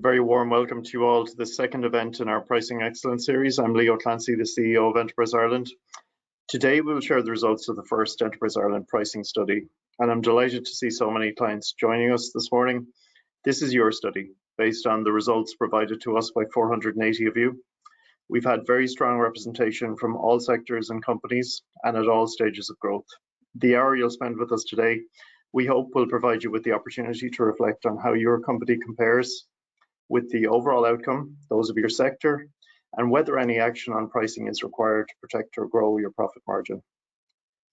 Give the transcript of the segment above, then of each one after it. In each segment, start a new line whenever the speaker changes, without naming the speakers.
Very warm welcome to you all to the second event in our Pricing Excellence series. I'm Leo Clancy, the CEO of Enterprise Ireland. Today we will share the results of the first Enterprise Ireland pricing study, and I'm delighted to see so many clients joining us this morning. This is your study, based on the results provided to us by 480 of you. We've had very strong representation from all sectors and companies and at all stages of growth. The hour you'll spend with us today, we hope will provide you with the opportunity to reflect on how your company compares with the overall outcome, those of your sector, and whether any action on pricing is required to protect or grow your profit margin.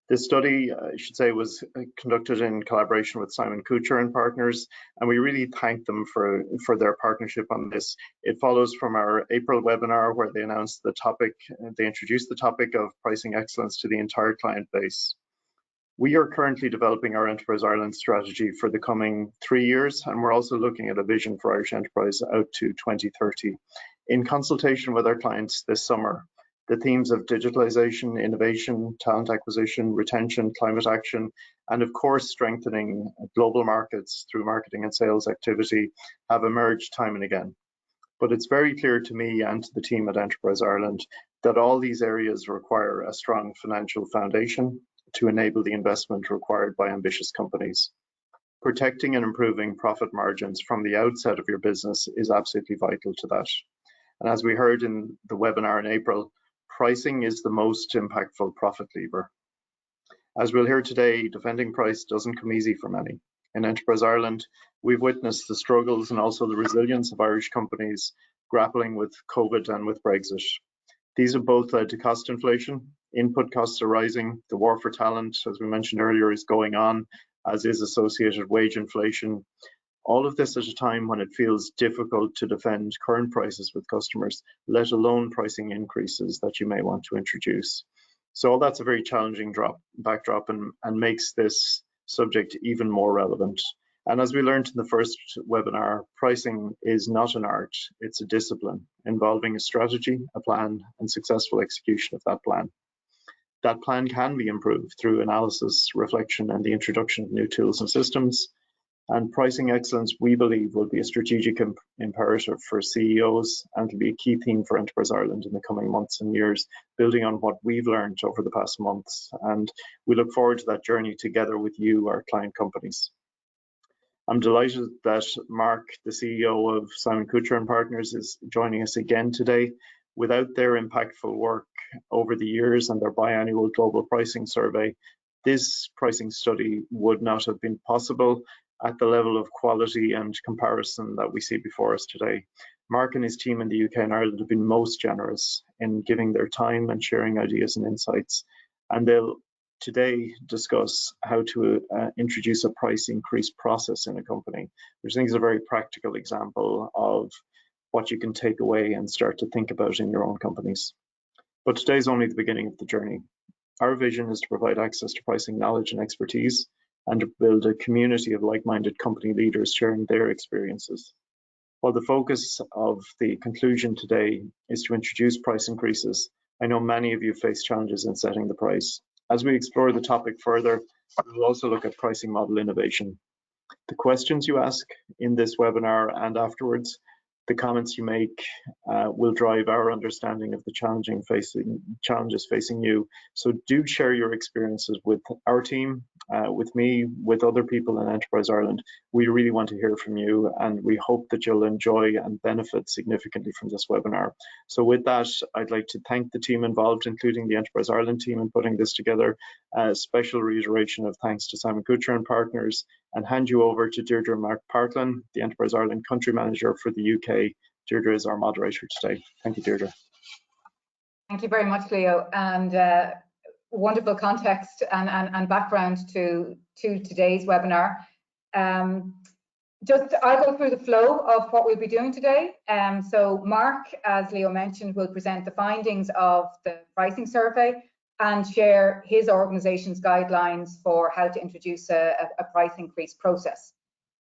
This study, I should say, was conducted in collaboration with Simon-Kucher Partners, and we really thank them for their partnership on this. It follows from our April webinar where they announced the topic, they introduced the topic of pricing excellence to the entire client base. We are currently developing our Enterprise Ireland strategy for the coming 3 years, and we're also looking at a vision for Irish enterprise out to 2030. In consultation with our clients this summer, the themes of digitalization, innovation, talent acquisition, retention, climate action, and of course strengthening global markets through marketing and sales activity have emerged time and again. But it's very clear to me and to the team at Enterprise Ireland that all these areas require a strong financial foundation to enable the investment required by ambitious companies. Protecting and improving profit margins from the outset of your business is absolutely vital to that. And as we heard in the webinar in April, pricing is the most impactful profit lever. As we'll hear today, defending price doesn't come easy for many. In Enterprise Ireland, we've witnessed the struggles and also the resilience of Irish companies grappling with COVID and with Brexit. These have both led to cost inflation. Input costs are rising. The war for talent, as we mentioned earlier, is going on, as is associated wage inflation. All of this at a time when it feels difficult to defend current prices with customers, let alone pricing increases that you may want to introduce. So all that's a very challenging backdrop and makes this subject even more relevant. And as we learned in the first webinar, pricing is not an art, it's a discipline involving a strategy, a plan, and successful execution of that plan. That plan can be improved through analysis, reflection, and the introduction of new tools and systems. And pricing excellence, we believe, will be a strategic imperative for CEOs and will be a key theme for Enterprise Ireland in the coming months and years, building on what we've learned over the past months. And we look forward to that journey together with you, our client companies. I'm delighted that Mark, the CEO of Simon-Kucher Partners, is joining us again today. Without their impactful work over the years and their biannual global pricing survey, this pricing study would not have been possible at the level of quality and comparison that we see before us today. Mark and his team in the UK and Ireland have been most generous in giving their time and sharing ideas and insights. And they'll today discuss how to introduce a price increase process in a company, which I think is a very practical example of what you can take away and start to think about in your own companies. But today's only the beginning of the journey. Our vision is to provide access to pricing knowledge and expertise and to build a community of like-minded company leaders sharing their experiences. While the focus of the conclusion today is to introduce price increases, I know many of you face challenges in setting the price. As we explore the topic further, we will also look at pricing model innovation. The questions you ask in this webinar and afterwards, the comments you make will drive our understanding of the challenges facing you. So do share your experiences with our team, with me, with other people in Enterprise Ireland. We really want to hear from you, and we hope that you'll enjoy and benefit significantly from this webinar. So with that, I'd like to thank the team involved, including the Enterprise Ireland team in putting this together. A special reiteration of thanks to Simon-Kucher Partners, and hand you over to Deirdre McPartlin, the Enterprise Ireland Country Manager for the UK. Deirdre is our moderator today. Thank you, Deirdre.
Thank you very much, Leo, and wonderful context and background to today's webinar. I'll go through the flow of what we'll be doing today. So Mark, as Leo mentioned, will present the findings of the pricing survey and share his organization's guidelines for how to introduce a price increase process.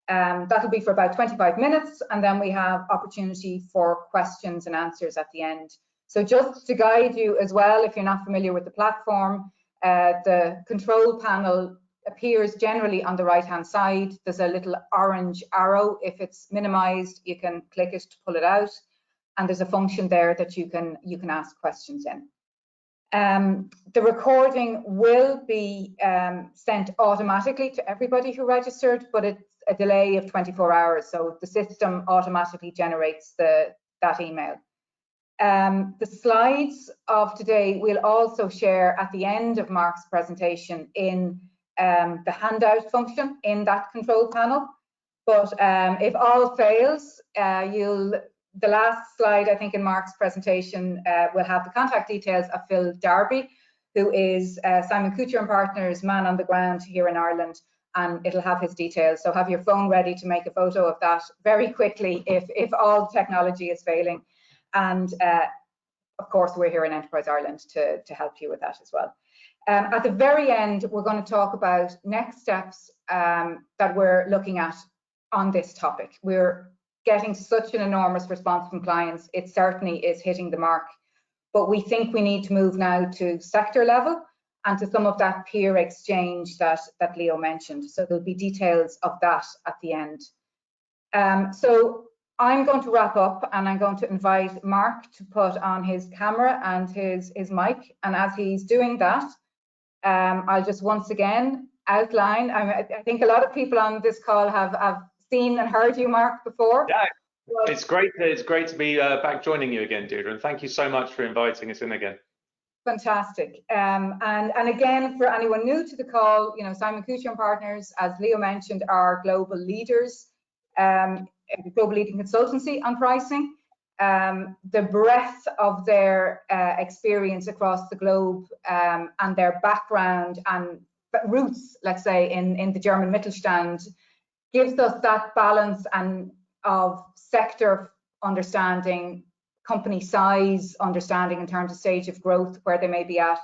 That'll be for about 25 minutes, and then we have opportunity for questions and answers at the end. So just to guide you as well, if you're not familiar with the platform, the control panel appears generally on the right-hand side. There's a little orange arrow. If it's minimized, you can click it to pull it out. And there's a function there that you can ask questions in. The recording will be sent automatically to everybody who registered, but it's a delay of 24 hours. So the system automatically generates that email. The slides of today we'll also share at the end of Mark's presentation in the handout function in that control panel. But if all fails, the last slide, I think, in Mark's presentation will have the contact details of Phil Darby, who is Simon-Kucher Partners man on the ground here in Ireland, and it'll have his details. So have your phone ready to make a photo of that very quickly if all technology is failing. And of course, we're here in Enterprise Ireland to help you with that as well. At the very end, we're going to talk about next steps that we're looking at on this topic. We're getting such an enormous response from clients. It certainly is hitting the mark, but we think we need to move now to sector level and to some of that peer exchange that Leo mentioned. So there'll be details of that at the end. So I'm going to wrap up, and I'm going to invite Mark to put on his camera and his mic. And as he's doing that, I'll just once again outline. I think a lot of people on this call have seen and heard you, Mark, before.
Yeah, it's great to be back joining you again, Deirdre, and thank you so much for inviting us in again.
Fantastic. And again, for anyone new to the call, Simon-Kucher Partners, as Leo mentioned, are global leaders, global leading consultancy on pricing. The breadth of their experience across the globe and their background and roots, let's say, in the German Mittelstand, gives us that balance and of sector understanding, company size understanding in terms of stage of growth, where they may be at,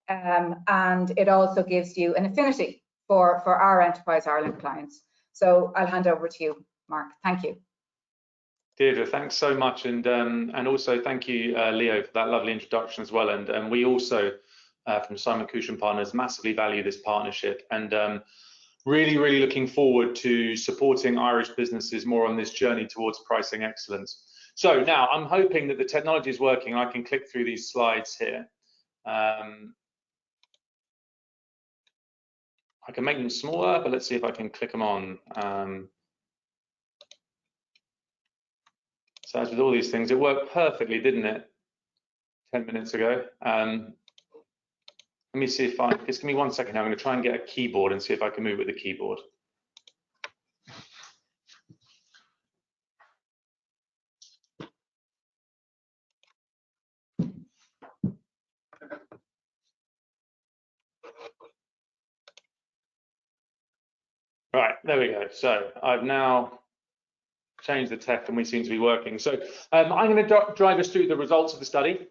and it also gives you an affinity for our Enterprise Ireland clients. So I'll hand over to you, Mark. Thank you.
Deirdre, thanks so much, and also thank you, Leo, for that lovely introduction as well. And we also, from Simon-Kucher Partners, massively value this partnership, and really looking forward to supporting Irish businesses more on this journey towards pricing excellence. So now I'm hoping that the technology is working. I can click through these slides here. I can make them smaller, but let's see if I can click them on. So as with all these things, it worked perfectly, didn't it? 10 minutes ago. Let me see if just give me 1 second. I'm going to try and get a keyboard and see if I can move with the keyboard. Right, there we go. So I've now changed the tech and we seem to be working. So I'm going to drive us through the results of the study.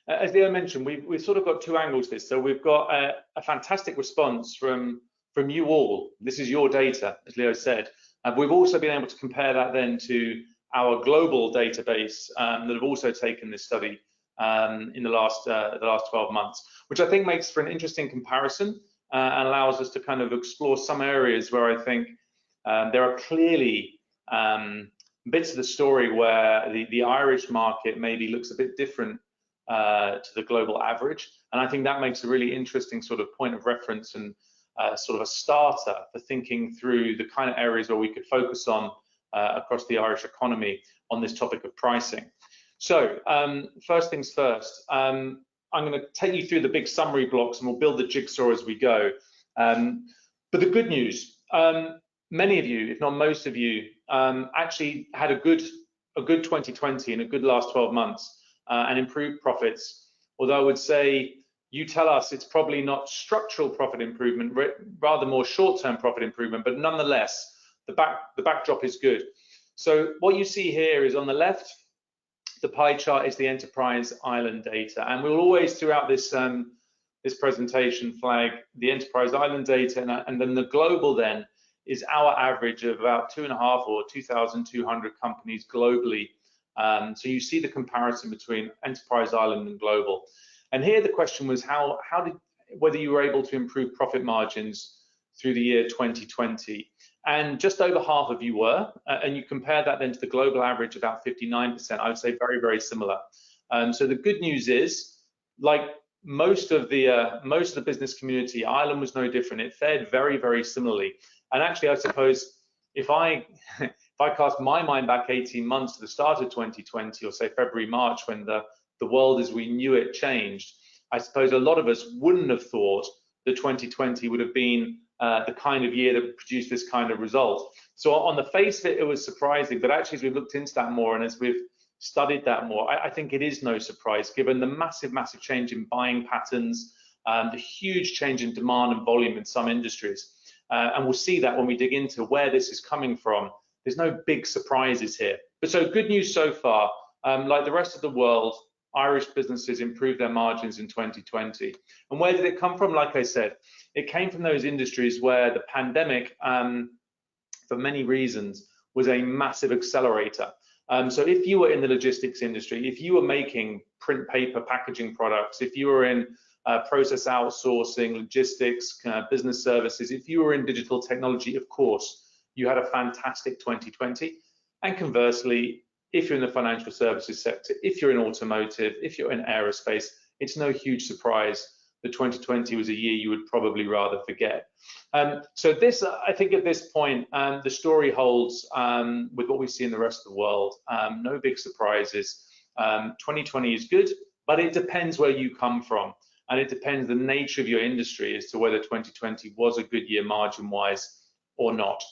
As Leo mentioned, we've sort of got two angles to this. So we've got a fantastic response from you all. This is your data, as Leo said. We've also been able to compare that then to our global database that have also taken this study in the last 12 months, which I think makes for an interesting comparison and allows us to kind of explore some areas where I think there are clearly bits of the story where the Irish market maybe looks a bit different to the global average. And I think that makes a really interesting sort of point of reference and sort of a starter for thinking through the kind of areas where we could focus on across the Irish economy on this topic of pricing. So first things first, I'm going to take you through the big summary blocks and we'll build the jigsaw as we go. But the good news, many of you, if not most of you, actually had a good 2020 and a good last 12 months and improved profits. Although I would say you tell us it's probably not structural profit improvement, rather more short-term profit improvement, but nonetheless, the backdrop is good. So what you see here is on the left, the pie chart is the Enterprise Ireland data, and we'll always throughout this this presentation flag the Enterprise Ireland data, and then the global then is our average of about 2.5 or 2,200 companies globally. So you see the comparison between Enterprise Ireland and global. And here the question was whether you were able to improve profit margins through the year 2020. And just over half of you were, and you compare that then to the global average, about 59%, I would say very, very similar. So the good news is, like most of the business community, Ireland was no different. It fared very, very similarly. And actually, I suppose if I cast my mind back 18 months to the start of 2020, or say February, March, when the world as we knew it changed, I suppose a lot of us wouldn't have thought that 2020 would have been the kind of year that produced this kind of result. So on the face of it, it was surprising, but actually as we've looked into that more and as we've studied that more, I think it is no surprise given the massive change in buying patterns, the huge change in demand and volume in some industries. And we'll see that when we dig into where this is coming from. There's no big surprises here. But so good news so far. Like the rest of the world, Irish businesses improved their margins in 2020. And where did it come from? Like I said, it came from those industries where the pandemic, for many reasons, was a massive accelerator. So if you were in the logistics industry, if you were making print, paper, packaging products, if you were in process outsourcing, logistics, business services, if you were in digital technology, of course, you had a fantastic 2020. And conversely, if you're in the financial services sector, if you're in automotive, if you're in aerospace, it's no huge surprise that 2020 was a year you would probably rather forget. So this, I think at this point, the story holds with what we see in the rest of the world. No big surprises. 2020 is good, but it depends where you come from. And it depends the nature of your industry as to whether 2020 was a good year margin-wise or not.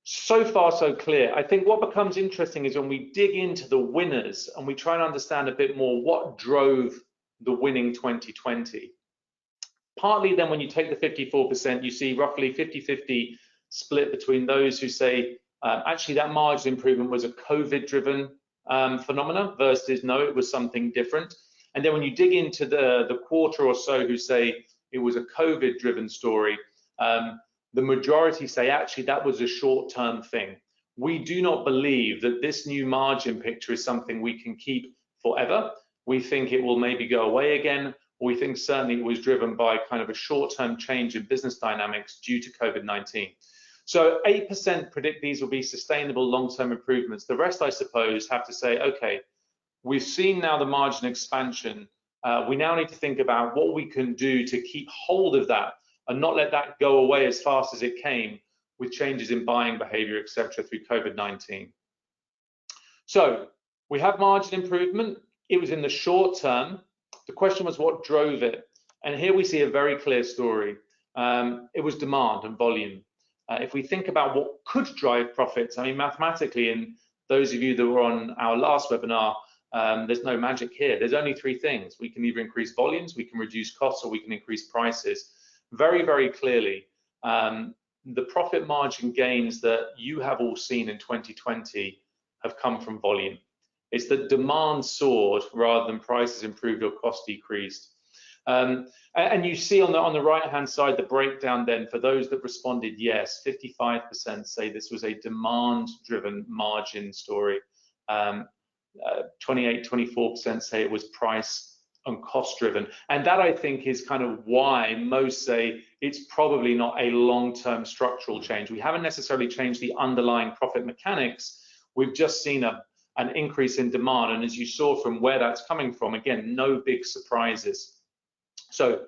So far, so clear. I think what becomes interesting is when we dig into the winners and we try and understand a bit more what drove the winning 2020. Partly then when you take the 54%, you see roughly 50-50 split between those who say, actually that margin improvement was a COVID-driven phenomenon versus no, it was something different. And then when you dig into the quarter or so who say it was a COVID-driven story, the majority say actually that was a short-term thing. We do not believe that this new margin picture is something we can keep forever. We think it will maybe go away again. We think certainly it was driven by kind of a short-term change in business dynamics due to COVID-19. So 8% predict these will be sustainable long-term improvements. The rest, I suppose, have to say, okay, we've seen now the margin expansion. We now need to think about what we can do to keep hold of that and not let that go away as fast as it came with changes in buying behavior, etc., through COVID-19. So we have margin improvement. It was in the short term. The question was what drove it? And here we see a very clear story. It was demand and volume. If we think about what could drive profits, I mean, mathematically, and those of you that were on our last webinar, there's no magic here. There's only three things. We can either increase volumes, we can reduce costs, or we can increase prices. Very, very clearly, the profit margin gains that you have all seen in 2020 have come from volume. It's that demand soared rather than prices improved or cost decreased. And you see on the right-hand side the breakdown then for those that responded yes, 55% say this was a demand-driven margin story. 24% say it was price and cost driven. And that I think is kind of why most say it's probably not a long-term structural change. We haven't necessarily changed the underlying profit mechanics. We've just seen an increase in demand. And as you saw from where that's coming from, again, no big surprises. So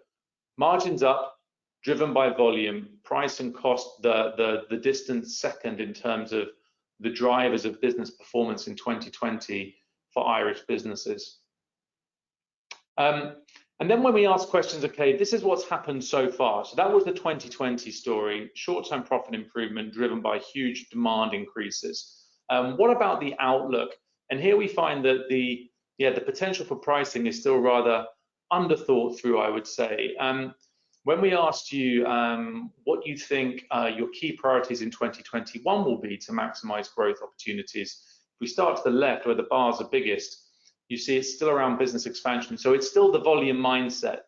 margins up, driven by volume, price and cost, the distant second in terms of the drivers of business performance in 2020 for Irish businesses. And then when we ask questions, okay, this is what's happened so far. So that was the 2020 story, short-term profit improvement driven by huge demand increases. What about the outlook? And here we find that the potential for pricing is still rather underthought through, I would say. When we asked you what you think your key priorities in 2021 will be to maximize growth opportunities, if we start to the left where the bars are biggest, you see it's still around business expansion. So it's still the volume mindset.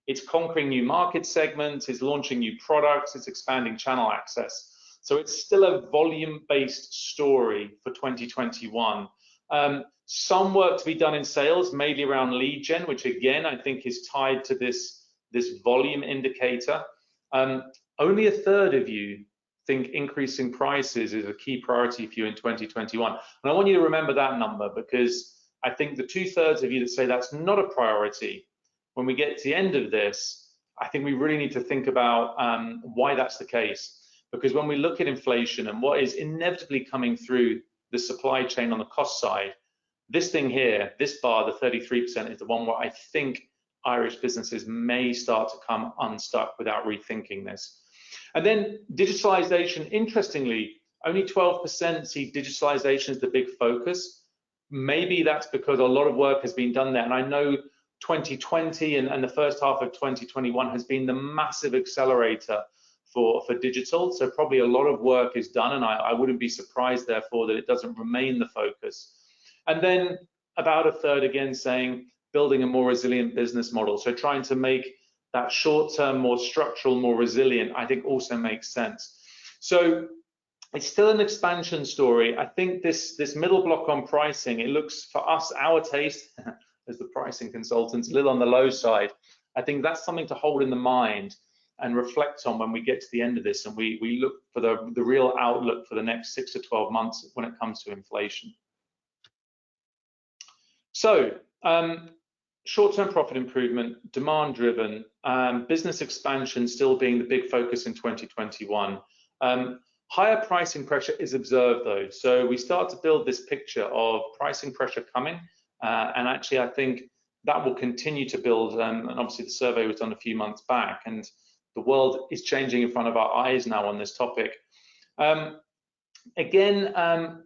It's conquering new market segments, it's launching new products, it's expanding channel access. So it's still a volume-based story for 2021. Some work to be done in sales, maybe around lead gen, which again, I think is tied to this this volume indicator. Only a third of you think increasing prices is a key priority for you in 2021. And I want you to remember that number, because I think the 2/3 of you that say that's not a priority, when we get to the end of this, I think we really need to think about why that's the case. Because when we look at inflation and what is inevitably coming through the supply chain on the cost side, this thing here, this bar, the 33%, is the one where I think Irish businesses may start to come unstuck without rethinking this. And then digitalization, interestingly, only 12% see digitalization as the big focus. Maybe that's because a lot of work has been done there. And I know 2020 and the first half of 2021 has been the massive accelerator for digital. So probably a lot of work is done, and I wouldn't be surprised, therefore, that it doesn't remain the focus. And then about a third again saying building a more resilient business model. So trying to make that short-term more structural, more resilient, I think also makes sense. So it's still an expansion story. I think this middle block on pricing, it looks for us, our taste, as the pricing consultants, a little on the low side. I think that's something to hold in the mind and reflect on when we get to the end of this, and we look for the real outlook for the next 6 to 12 months when it comes to inflation. So short-term profit improvement, demand-driven, business expansion still being the big focus in 2021. Higher pricing pressure is observed though, so we start to build this picture of pricing pressure coming, and actually I think that will continue to build, and obviously the survey was done a few months back, and the world is changing in front of our eyes now on this topic. Again,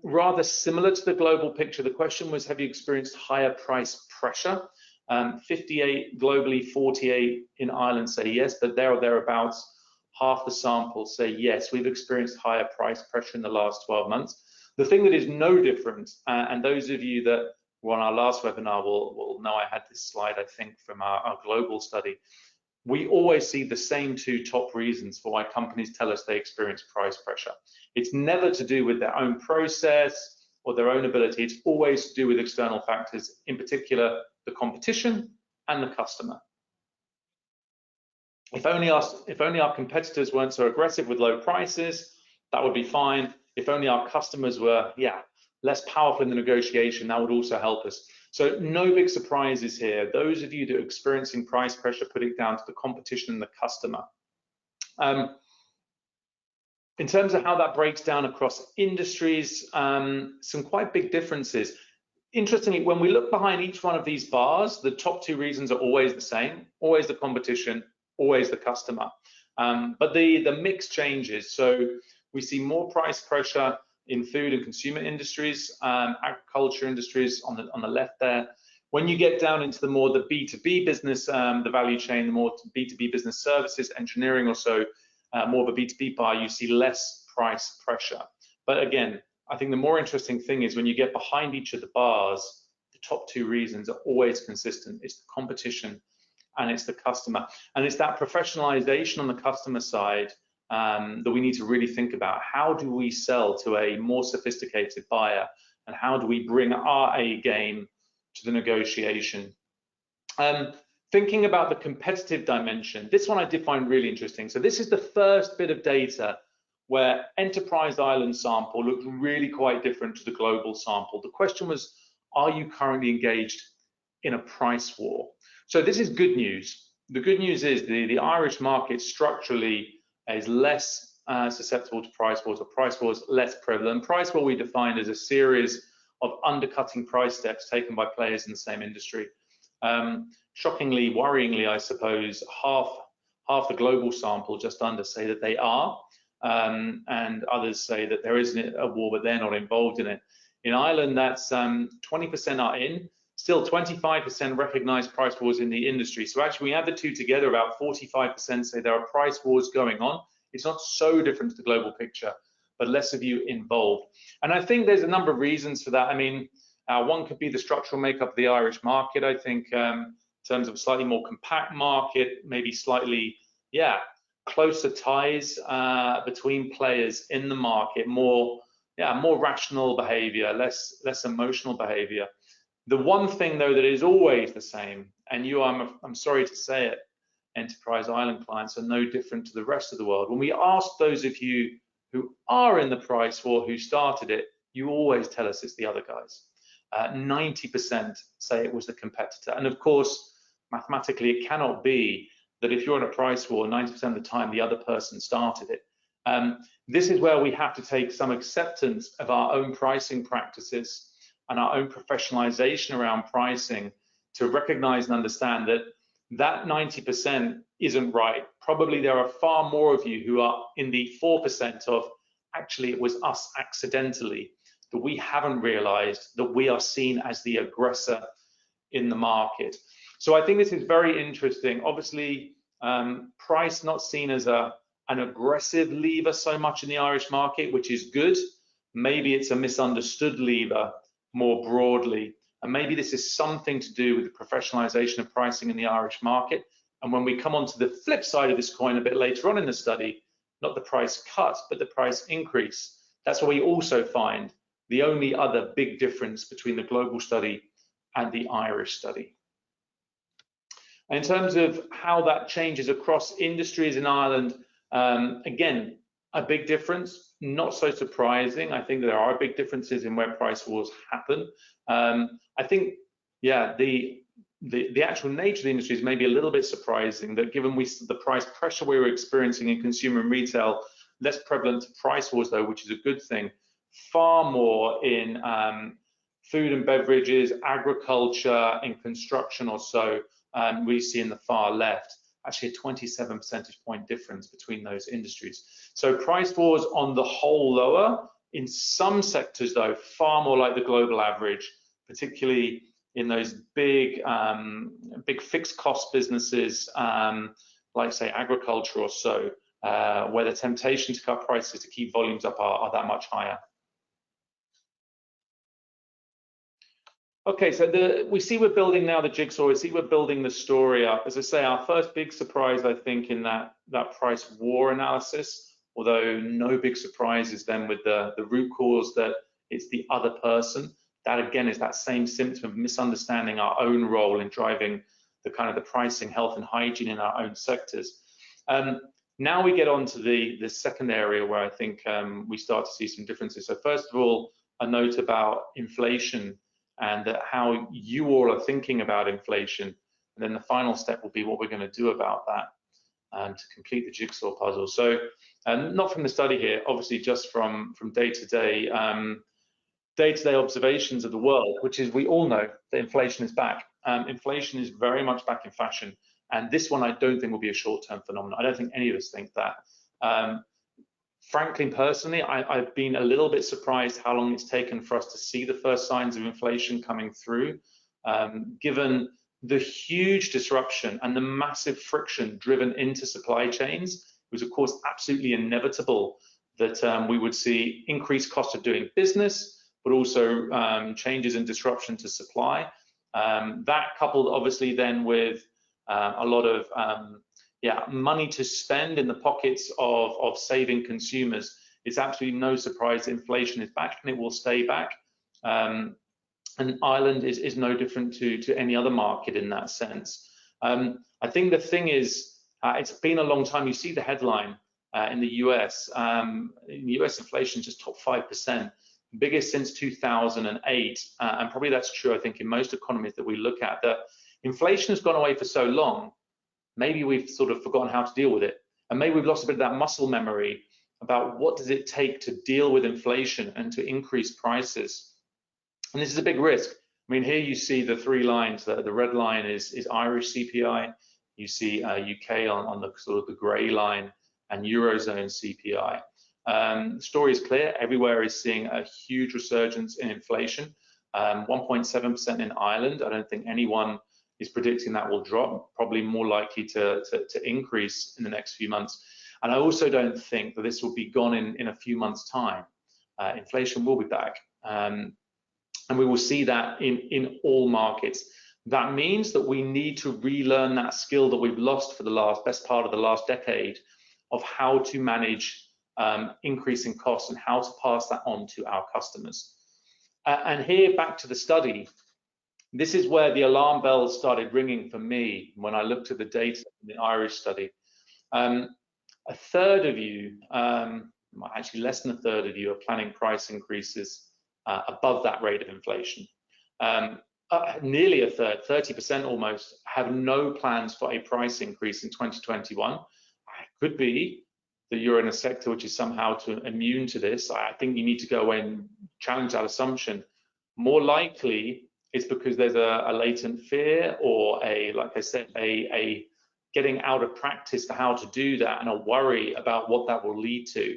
rather similar to the global picture, the question was, have you experienced higher price pressure? 58 globally, 48 in Ireland say yes, but there or thereabouts, half the sample say yes, we've experienced higher price pressure in the last 12 months. The thing that is no different, and those of you that were on our last webinar will know I had this slide, I think, from our global study. We always see the same two top reasons for why companies tell us they experience price pressure. It's never to do with their own process or their own ability. It's always to do with external factors, in particular, the competition and the customer. If only our competitors weren't so aggressive with low prices, that would be fine. If only our customers were, less powerful in the negotiation, that would also help us. So no big surprises here. Those of you that are experiencing price pressure, put it down to the competition and the customer. In terms of how that breaks down across industries, some quite big differences. Interestingly, when we look behind each one of these bars, the top two reasons are always the same, always the competition, always the customer. But the mix changes. So we see more price pressure in food and consumer industries, agriculture industries on the left there. When you get down into the more the B2B business, the value chain, the more B2B business services, engineering or so, more of a B2B bar, you see less price pressure. But again, I think the more interesting thing is when you get behind each of the bars, the top two reasons are always consistent. It's the competition and it's the customer. And it's that professionalization on the customer side that we need to really think about. How do we sell to a more sophisticated buyer, and how do we bring our A game to the negotiation? Thinking about the competitive dimension, this one I did find really interesting. So this is the first bit of data where Enterprise Ireland sample looked really quite different to the global sample. The question was, are you currently engaged in a price war? So this is good news. The good news is the Irish market structurally is less susceptible to price wars, or price wars less prevalent. Price war we defined as a series of undercutting price steps taken by players in the same industry. Shockingly, worryingly, I suppose, half the global sample, just under, say that they are, and others say that there isn't a war, but they're not involved in it. In Ireland, that's 20% are in. Still 25% recognize price wars in the industry. So actually, we add the two together, about 45% say there are price wars going on. It's not so different to the global picture, but less of you involved. And I think there's a number of reasons for that. I mean, one could be the structural makeup of the Irish market. I think in terms of a slightly more compact market, maybe slightly, closer ties between players in the market, more rational behavior, less emotional behavior. The one thing though that is always the same, and I'm sorry to say it, enterprise island clients are no different to the rest of the world. When we ask those of you who are in the price war, who started it, you always tell us it's the other guys. 90% say it was the competitor. And of course, mathematically, it cannot be that if you're in a price war, 90% of the time the other person started it. This is where we have to take some acceptance of our own pricing practices and our own professionalization around pricing to recognize and understand that that 90% isn't right. Probably there are far more of you who are in the 4% of actually it was us accidentally, that we haven't realized that we are seen as the aggressor in the market. So I think this is very interesting. Obviously, price not seen as an aggressive lever so much in the Irish market, which is good. Maybe it's a misunderstood lever more broadly. And maybe this is something to do with the professionalization of pricing in the Irish market. And when we come on to the flip side of this coin a bit later on in the study, not the price cut, but the price increase, that's where we also find the only other big difference between the global study and the Irish study. In terms of how that changes across industries in Ireland, again, a big difference, not so surprising. I think there are big differences in where price wars happen. I think, yeah, the actual nature of the industry is maybe a little bit surprising, that given the price pressure we were experiencing in consumer and retail, less prevalent to price wars though, which is a good thing, far more in food and beverages, agriculture, and construction or so. We see in the far left, actually a 27 percentage point difference between those industries. So price wars on the whole lower, in some sectors though, far more like the global average, particularly in those big fixed cost businesses, like say agriculture or so, where the temptation to cut prices to keep volumes up are that much higher. Okay, so we see we're building now the jigsaw, we see we're building the story up. As I say, our first big surprise, I think, in that price war analysis, although no big surprises then with the root cause that it's the other person. That again is that same symptom of misunderstanding our own role in driving the kind of the pricing, health and hygiene in our own sectors. Now we get on to the second area where I think we start to see some differences. So first of all, a note about inflation and how you all are thinking about inflation. And then the final step will be what we're going to do about that to complete the jigsaw puzzle. So not from the study here, obviously just from day-to-day observations of the world, which is we all know that inflation is back. Inflation is very much back in fashion. And this one I don't think will be a short-term phenomenon. I don't think any of us think that. Frankly, personally, I've been a little bit surprised how long it's taken for us to see the first signs of inflation coming through, given the huge disruption and the massive friction driven into supply chains. It was, of course, absolutely inevitable that we would see increased cost of doing business, but also changes in disruption to supply. That coupled, obviously, then with a lot of money to spend in the pockets of saving consumers. It's absolutely no surprise inflation is back and it will stay back. And Ireland is no different to any other market in that sense. I think the thing is, it's been a long time. You see the headline in the US. In the US, inflation just topped 5%, biggest since 2008. And probably that's true, I think, in most economies that we look at, that inflation has gone away for so long. Maybe we've sort of forgotten how to deal with it. And maybe we've lost a bit of that muscle memory about what does it take to deal with inflation and to increase prices. And this is a big risk. I mean, here you see the three lines. The red line is Irish CPI. You see UK on the sort of the grey line, and Eurozone CPI. The story is clear. Everywhere is seeing a huge resurgence in inflation. 1.7% in Ireland. I don't think anyone is predicting that will drop, probably more likely to increase in the next few months. And I also don't think that this will be gone in a few months' time. Inflation will be back. And we will see that in all markets. That means that we need to relearn that skill that we've lost for the best part of the last decade of how to manage increasing costs and how to pass that on to our customers. And here, back to the study, this is where the alarm bells started ringing for me when I looked at the data the Irish study. A third of you, actually less than a third of you, are planning price increases above that rate of inflation. Nearly a third, 30% almost, have no plans for a price increase in 2021. It could be that you're in a sector which is somehow immune to this. I think you need to go away and challenge that assumption. More likely, it's because there's a latent fear or like I said, a getting out of practice for how to do that and a worry about what that will lead to.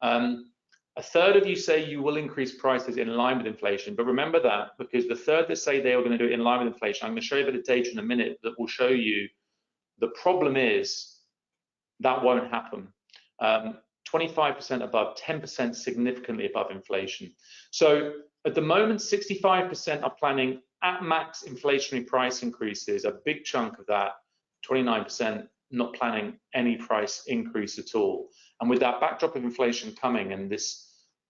A third of you say you will increase prices in line with inflation, but remember that, because the third that say they are going to do it in line with inflation, I'm going to show you a bit of data in a minute that will show you the problem is that won't happen. 25% above, 10% significantly above inflation. So at the moment, 65% are planning at max inflationary price increases, a big chunk of that, 29%, not planning any price increase at all. And with that backdrop of inflation coming and this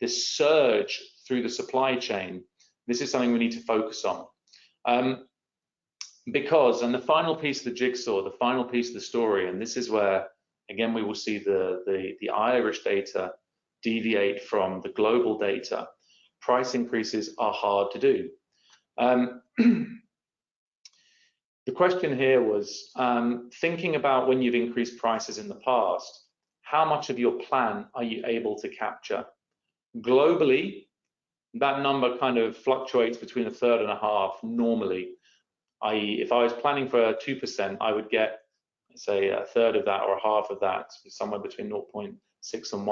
surge through the supply chain, this is something we need to focus on. Because, and the final piece of the jigsaw, the final piece of the story, and this is where, again, we will see the Irish data deviate from the global data. Price increases are hard to do. The question here was, thinking about when you've increased prices in the past, how much of your plan are you able to capture? Globally, that number kind of fluctuates between a third and a half normally. i.e., if I was planning for 2%, I would get, say, a third of that or half of that, somewhere between 0.6 and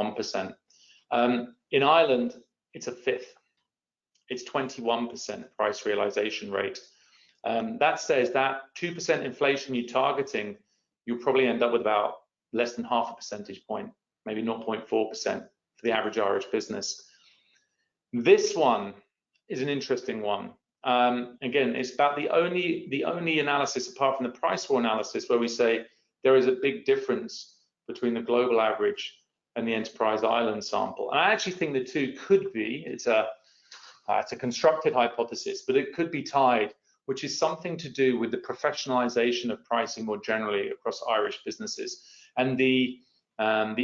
1%. In Ireland, it's a fifth. It's 21% price realization rate. That says that 2% inflation you're targeting, you'll probably end up with about less than half a percentage point, maybe 0.4% for the average Irish business. This one is an interesting one. Again, it's about the only analysis apart from the price war analysis where we say there is a big difference between the global average and the enterprise Ireland sample. And I actually think the two could be, it's a constructed hypothesis, but it could be tied, which is something to do with the professionalization of pricing more generally across Irish businesses, and the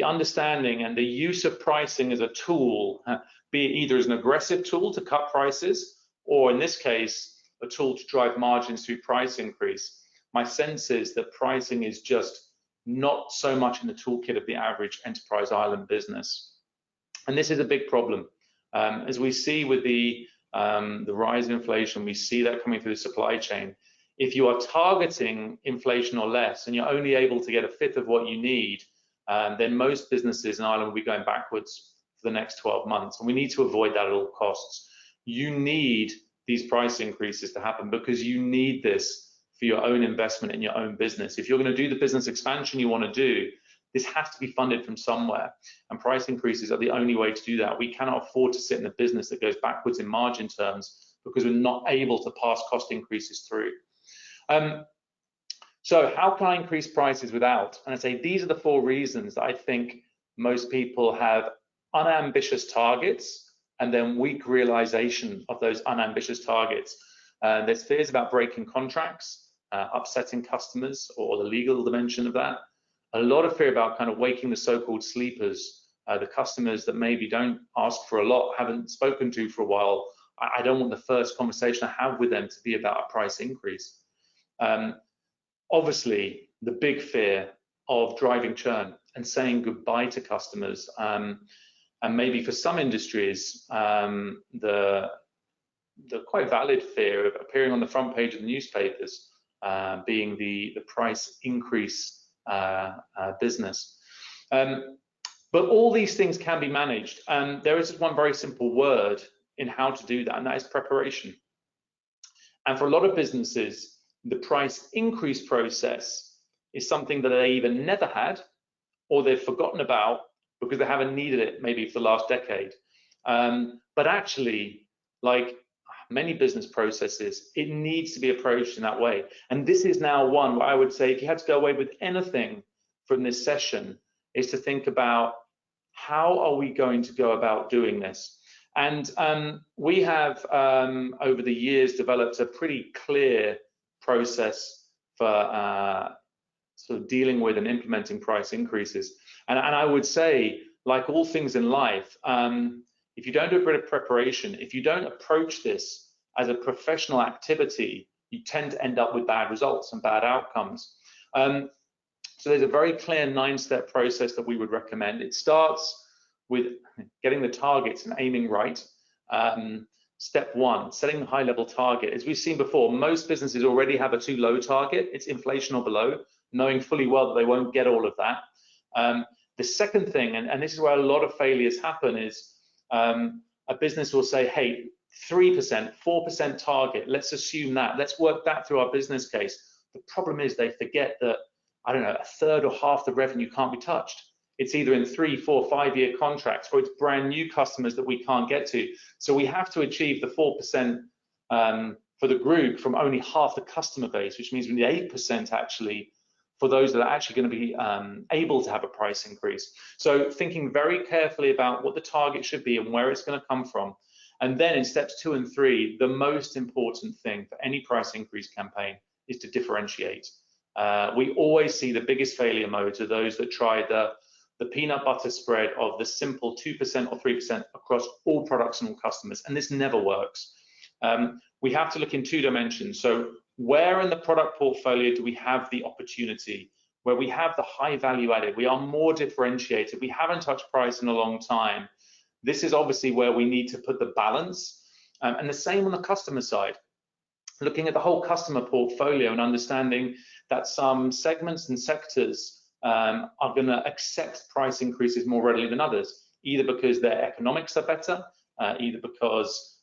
understanding and the use of pricing as a tool, be it either as an aggressive tool to cut prices, or in this case, a tool to drive margins through price increase. My sense is that pricing is just not so much in the toolkit of the average enterprise Ireland business. And this is a big problem. As we see with the rise in inflation, we see that coming through the supply chain. If you are targeting inflation or less, and you're only able to get a fifth of what you need, then most businesses in Ireland will be going backwards for the next 12 months. And we need to avoid that at all costs. You need these price increases to happen because you need this for your own investment in your own business. If you're going to do the business expansion you want to do, this has to be funded from somewhere, and price increases are the only way to do that. We cannot afford to sit in a business that goes backwards in margin terms because we're not able to pass cost increases through. So how can I increase prices without? And I say these are the 4 reasons that I think most people have unambitious targets and then weak realization of those unambitious targets. There's fears about breaking contracts, upsetting customers, or the legal dimension of that. A lot of fear about kind of waking the so-called sleepers, the customers that maybe don't ask for a lot, haven't spoken to for a while. I don't want the first conversation I have with them to be about a price increase. Obviously, the big fear of driving churn and saying goodbye to customers. And maybe for some industries, the quite valid fear of appearing on the front page of the newspapers, being the price increase business. But all these things can be managed, and there is one very simple word in how to do that, and that is preparation. And for a lot of businesses, the price increase process is something that they either never had or they've forgotten about because they haven't needed it maybe for the last decade. But actually, like many business processes, it needs to be approached in that way. And this is now one where I would say if you had to go away with anything from this session is to think about how are we going to go about doing this. And we have over the years developed a pretty clear process for sort of dealing with and implementing price increases. And I would say, like all things in life, if you don't do a bit of preparation, if you don't approach this as a professional activity, you tend to end up with bad results and bad outcomes. So there's a very clear 9-step process that we would recommend. It starts with getting the targets and aiming right. Step 1, setting the high-level target. As we've seen before, most businesses already have a too low target. It's inflation or below, knowing fully well that they won't get all of that. The second thing, and this is where a lot of failures happen, is a business will say, hey, 3%, 4% target, let's assume that. Let's work that through our business case. The problem is they forget that, I don't know, a third or half the revenue can't be touched. It's either in 3, 4, 5-year contracts, or it's brand new customers that we can't get to. So we have to achieve the 4% for the group from only half the customer base, which means we need 8% actually for those that are actually going to be able to have a price increase. So thinking very carefully about what the target should be and where it's going to come from. And then in steps 2 and 3, the most important thing for any price increase campaign is to differentiate. We always see the biggest failure modes are those that try the peanut butter spread of the simple 2% or 3% across all products and all customers, and this never works. We have to look in 2 dimensions. So where in the product portfolio do we have the opportunity, where we have the high value added, we are more differentiated, we haven't touched price in a long time. This is obviously where we need to put the balance. And the same on the customer side, looking at the whole customer portfolio and understanding that some segments and sectors are going to accept price increases more readily than others, either because their economics are better, either because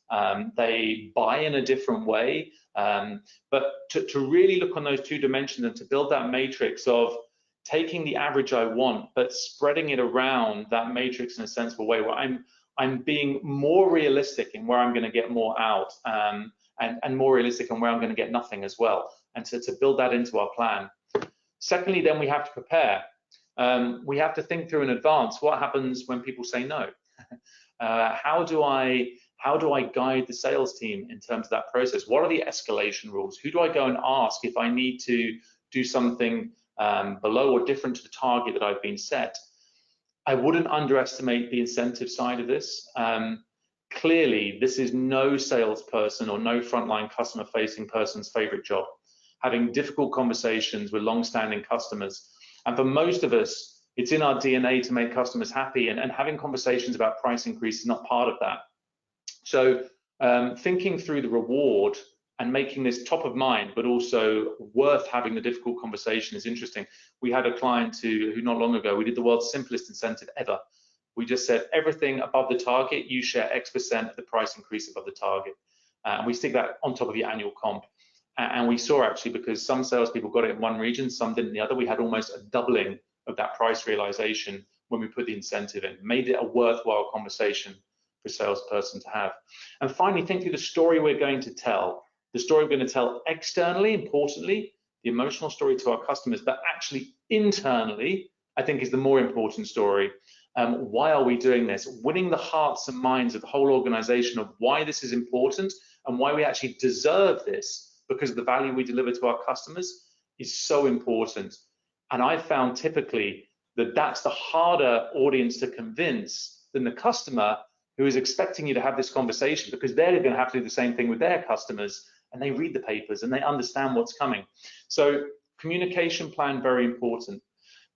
they buy in a different way. But to really look on those 2 dimensions and to build that matrix of taking the average I want, but spreading it around that matrix in a sensible way where I'm being more realistic in where I'm going to get more out, and more realistic on where I'm going to get nothing as well, and to build that into our plan. Secondly, then we have to prepare. We have to think through in advance what happens when people say no. How do I guide the sales team in terms of that process? What are the escalation rules? Who do I go and ask if I need to do something below or different to the target that I've been set? I wouldn't underestimate the incentive side of this. Clearly, this is no salesperson or no frontline customer-facing person's favorite job, having difficult conversations with long-standing customers. And for most of us, it's in our DNA to make customers happy, and having conversations about price increase is not part of that. So thinking through the reward and making this top of mind, but also worth having the difficult conversation is interesting. We had a client who not long ago, we did the world's simplest incentive ever. We just said everything above the target, you share X% of the price increase above the target. And we stick that on top of your annual comp. And we saw actually, because some salespeople got it in one region, some didn't in the other, we had almost a doubling of that price realization when we put the incentive in, made it a worthwhile conversation for a salesperson to have. And finally, think through the story we're going to tell. The story we're going to tell externally, importantly, the emotional story to our customers, but actually internally, I think is the more important story. Why are we doing this? Winning the hearts and minds of the whole organization of why this is important and why we actually deserve this because of the value we deliver to our customers is so important. And I found typically that that's the harder audience to convince than the customer who is expecting you to have this conversation, because they're going to have to do the same thing with their customers, and they read the papers and they understand what's coming. So communication plan, very important.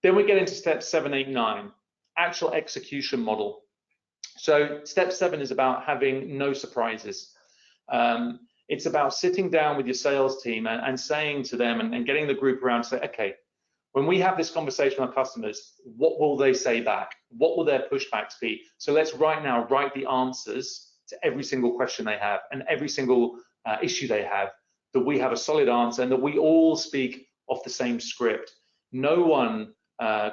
Then we get into steps 7, 8, 9, actual execution model. So step 7 is about having no surprises. It's about sitting down with your sales team and saying to them and getting the group around to say, okay, when we have this conversation with our customers, what will they say back? What will their pushbacks be? So let's right now write the answers to every single question they have and every single issue they have, that we have a solid answer and that we all speak off the same script. No one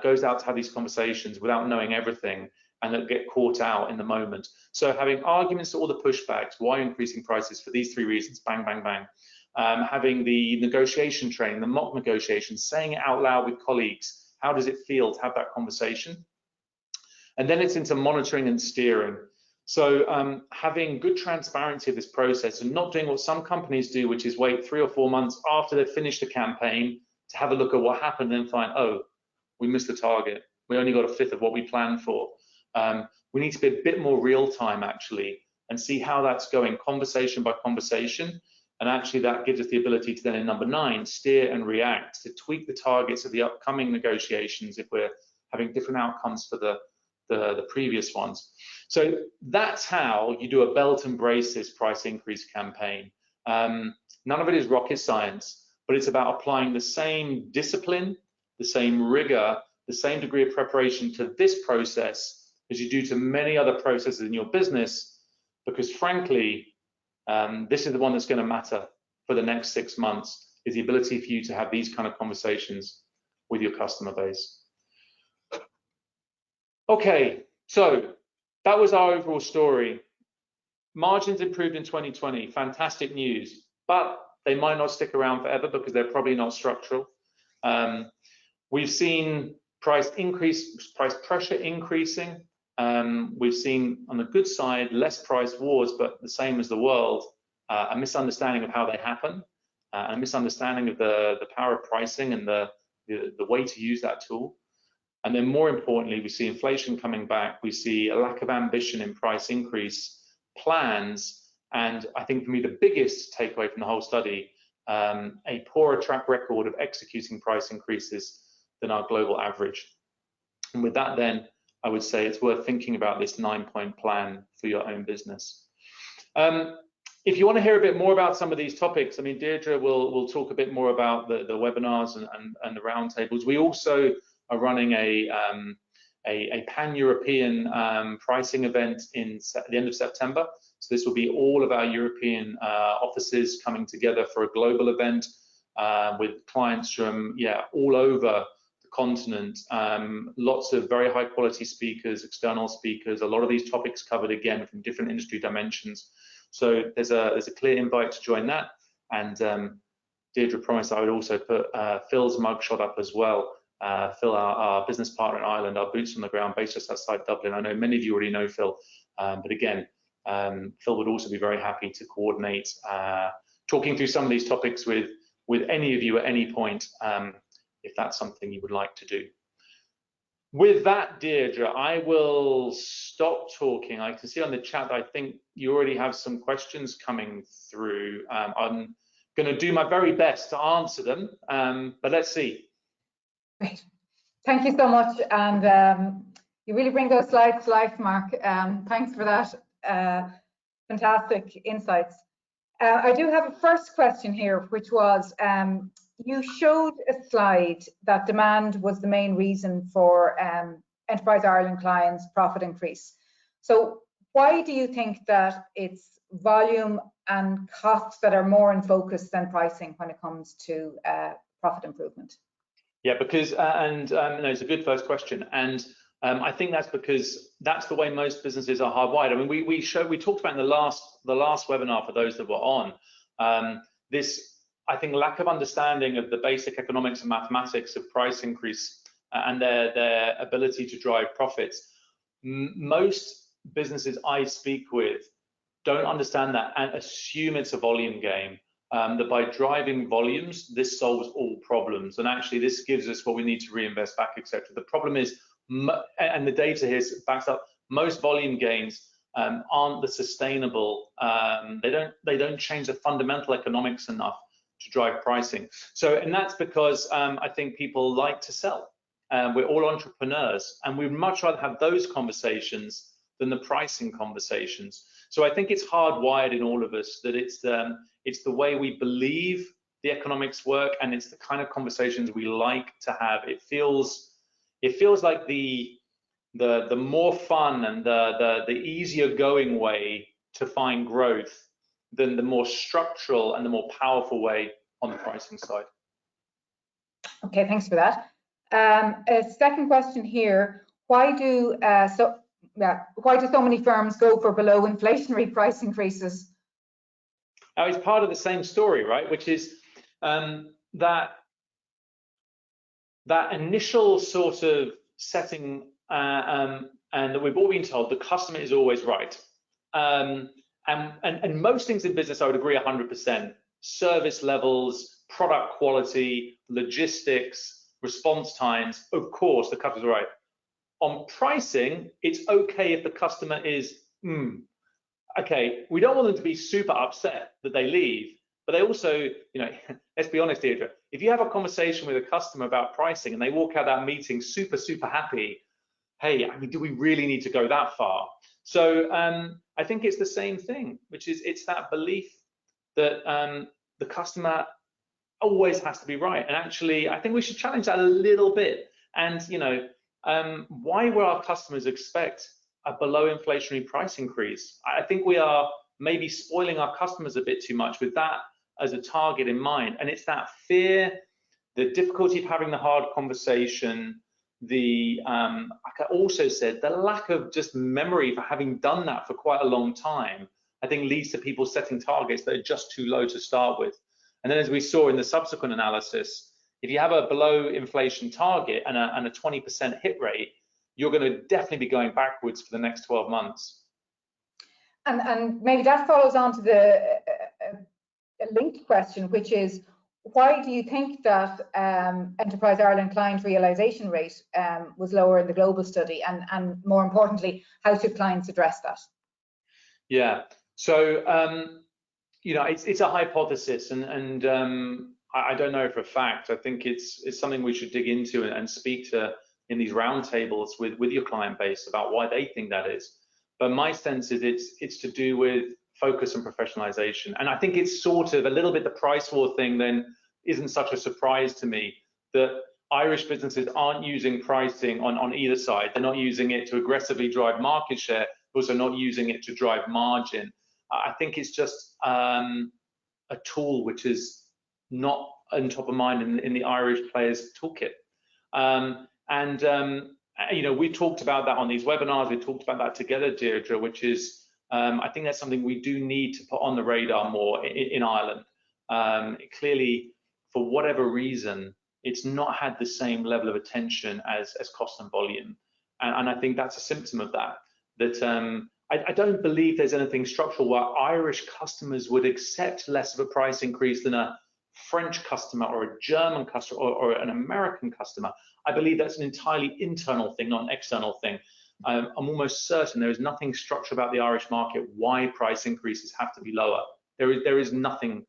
goes out to have these conversations without knowing everything and that get caught out in the moment. So having arguments to all the pushbacks, why increasing prices for these 3 reasons, bang, bang, bang. Having the negotiation training, the mock negotiation, saying it out loud with colleagues. How does it feel to have that conversation? And then it's into monitoring and steering. So having good transparency of this process and not doing what some companies do, which is wait 3 or 4 months after they've finished a campaign to have a look at what happened and then find, oh, we missed the target. We only got a fifth of what we planned for. We need to be a bit more real time actually and see how that's going conversation by conversation. And actually that gives us the ability to then in number 9, steer and react to tweak the targets of the upcoming negotiations if we're having different outcomes for the previous ones. So that's how you do a belt and braces price increase campaign. None of it is rocket science, but it's about applying the same discipline, the same rigor, the same degree of preparation to this process as you do to many other processes in your business, because frankly, this is the one that's going to matter for the next 6 months, is the ability for you to have these kind of conversations with your customer base. Okay, so that was our overall story. Margins improved in 2020, fantastic news, but they might not stick around forever because they're probably not structural. We've seen price pressure increasing. We've seen on the good side less price wars, but the same as the world, a misunderstanding of how they happen, a misunderstanding of the power of pricing and the way to use that tool. And then more importantly, we see inflation coming back. We see a lack of ambition in price increase plans. And I think for me, the biggest takeaway from the whole study, a poorer track record of executing price increases than our global average. And with that, then I would say it's worth thinking about this 9-point plan for your own business. If you want to hear a bit more about some of these topics, I mean, Deirdre will talk a bit more about the webinars and the roundtables. We also are running a pan-European pricing event at the end of September. So this will be all of our European offices coming together for a global event with clients from all over the continent. Lots of very high quality speakers, external speakers, a lot of these topics covered again from different industry dimensions. So there's a clear invite to join that. And Deirdre promised I would also put Phil's mugshot up as well. Phil, our business partner in Ireland, our boots on the ground based just outside Dublin. I know many of you already know Phil, but again, Phil would also be very happy to coordinate talking through some of these topics with any of you at any point, if that's something you would like to do. With that, Deirdre, I will stop talking. I can see on the chat, I think you already have some questions coming through. I'm going to do my very best to answer them, but let's see.
Great. Thank you so much. And you really bring those slides to life, Mark. Thanks for that. Fantastic insights. I do have a first question here, which was, you showed a slide that demand was the main reason for Enterprise Ireland clients' profit increase. So why do you think that it's volume and costs that are more in focus than pricing when it comes to profit improvement?
Yeah, because, no, it's a good first question. And I think that's because that's the way most businesses are hardwired. I mean, we talked about in the last webinar for those that were on, this, I think, lack of understanding of the basic economics and mathematics of price increase and their ability to drive profits. Most businesses I speak with don't understand that and assume it's a volume game. That by driving volumes, this solves all problems. And actually, this gives us what we need to reinvest back, etc. The problem is, and the data here backs up, most volume gains aren't the sustainable. They don't change the fundamental economics enough to drive pricing. So, and that's because I think people like to sell. We're all entrepreneurs, and we'd much rather have those conversations than the pricing conversations. So I think it's hardwired in all of us that it's the way we believe the economics work, and it's the kind of conversations we like to have. It feels like the more fun and the easier going way to find growth than the more structural and the more powerful way on the pricing side.
Okay, thanks for that. A second question here: why do so many firms go for below inflationary price increases?
Now, it's part of the same story, right? Which is that initial sort of setting, and that we've all been told the customer is always right. And most things in business, I would agree 100%. Service levels, product quality, logistics, response times, of course, the customer's right. On pricing, it's okay if the customer is, okay, we don't want them to be super upset that they leave, but they also, let's be honest, Deirdre, if you have a conversation with a customer about pricing and they walk out that meeting super, super happy, hey, I mean, do we really need to go that far? So I think it's the same thing, which is it's that belief that the customer always has to be right. And actually, I think we should challenge that a little bit. And, why will our customers expect a below inflationary price increase? I think we are maybe spoiling our customers a bit too much with that as a target in mind. And it's that fear, the difficulty of having the hard conversation, like I also said, the lack of just memory for having done that for quite a long time, I think leads to people setting targets that are just too low to start with. And then as we saw in the subsequent analysis, if you have a below inflation target and a 20% hit rate, you're going to definitely be going backwards for the next 12 months.
And maybe that follows on to the linked question, which is, why do you think that Enterprise Ireland client realization rate was lower in the global study? And more importantly, how should clients address that?
Yeah, so, it's a hypothesis, and I don't know for a fact. I think it's something we should dig into and speak to in these roundtables with your client base about why they think that is. But my sense is it's to do with focus and professionalization. And I think it's sort of a little bit the price war thing then isn't such a surprise to me, that Irish businesses aren't using pricing on either side. They're not using it to aggressively drive market share, also not using it to drive margin. I think it's just a tool which is not on top of mind in the Irish players' toolkit. We talked about that on these webinars. We talked about that together, Deirdre, which is, I think that's something we do need to put on the radar more in Ireland. Clearly, for whatever reason, it's not had the same level of attention as cost and volume. And I think that's a symptom of that. I don't believe there's anything structural where Irish customers would accept less of a price increase than a French customer or a German customer or an American customer. I believe that's an entirely internal thing, not an external thing. I'm almost certain there is nothing structural about the Irish market why price increases have to be lower. There is nothing.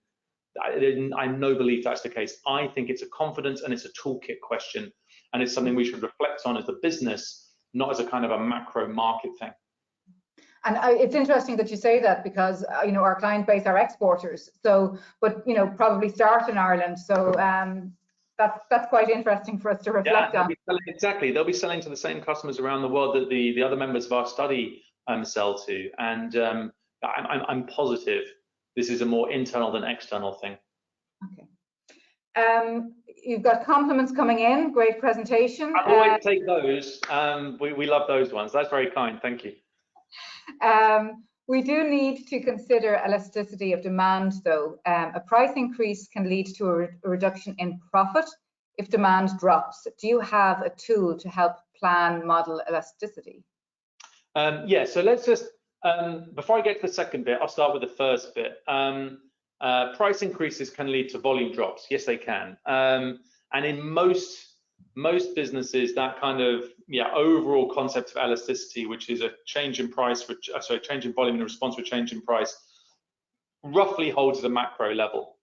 I no believe that's the case. I think it's a confidence and it's a toolkit question, and it's something we should reflect on as a business, not as a kind of a macro market thing.
And it's interesting that you say that, because our client base are exporters, so but probably start in Ireland, so that's quite interesting for us to reflect on.
Exactly, they'll be selling to the same customers around the world that the other members of our study sell to, and I'm positive this is a more internal than external thing.
Okay. You've got compliments coming in. Great presentation.
I always take those. We love those ones. That's very kind. Thank you.
We do need to consider elasticity of demand, though. A price increase can lead to a reduction in profit if demand drops. Do you have a tool to help plan model elasticity?
Yeah, so let's just, before I get to the second bit, I'll start with the first bit. Price increases can lead to volume drops. Yes, they can. And in most businesses, that kind of overall concept of elasticity, which is a change in price, change in volume in response to a change in price, roughly holds at a macro level.